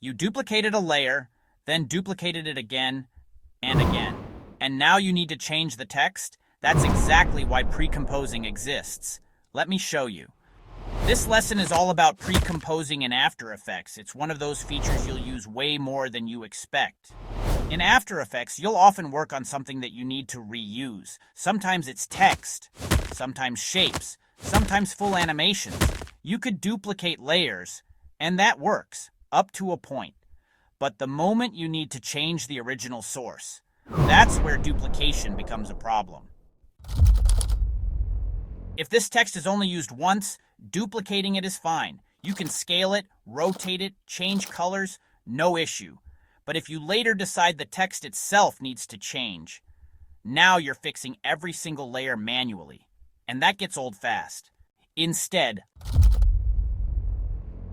You duplicated a layer, then duplicated it again and again. And now you need to change the text? That's exactly why precomposing exists. Let me show you. This lesson is all about precomposing in After Effects. It's one of those features you'll use way more than you expect. In After Effects, you'll often work on something that you need to reuse. Sometimes it's text, sometimes shapes, sometimes full animations. You could duplicate layers, and that works, up to a point. But the moment you need to change the original source, that's where duplication becomes a problem. If this text is only used once, duplicating it is fine. You can scale it, rotate it, change colors, no issue. But if you later decide the text itself needs to change, now you're fixing every single layer manually, and that gets old fast. Instead,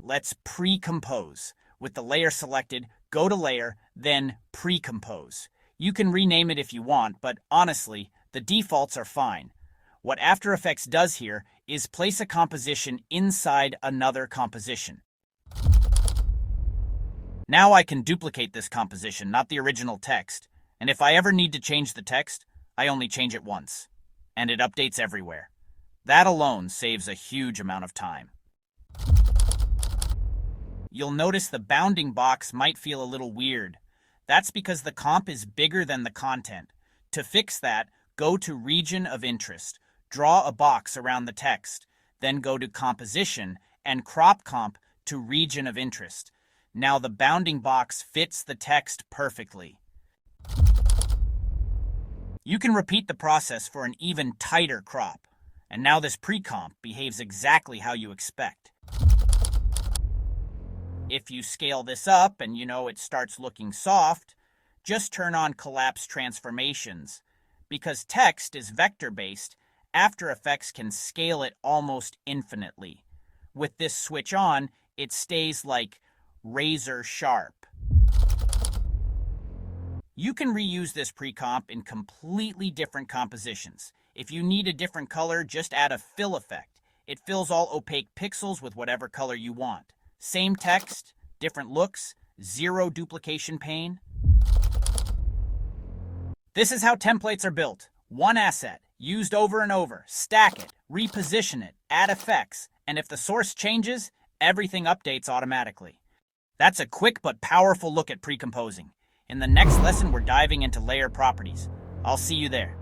let's pre-compose. With the layer selected, go to Layer, then Pre-compose. You can rename it if you want, but honestly, the defaults are fine. What After Effects does here is place a composition inside another composition. Now I can duplicate this composition, not the original text. And if I ever need to change the text, I only change it once. And it updates everywhere. That alone saves a huge amount of time. You'll notice the bounding box might feel a little weird. That's because the comp is bigger than the content. To fix that, go to Region of Interest. Draw a box around the text. Then go to Composition and crop comp to Region of Interest. Now the bounding box fits the text perfectly. You can repeat the process for an even tighter crop. And now this pre-comp behaves exactly how you expect. If you scale this up and it starts looking soft, just turn on Collapse Transformations. Because text is vector-based, After Effects can scale it almost infinitely. With this switch on, it stays like razor sharp. You can reuse this pre-comp in completely different compositions. If you need a different color, just add a fill effect. It fills all opaque pixels with whatever color you want. Same text, different looks, zero duplication pain. This is how templates are built. One asset, used over and over. Stack it, reposition it, add effects, and if the source changes, everything updates automatically. That's a quick but powerful look at precomposing. In the next lesson, we're diving into layer properties. I'll see you there.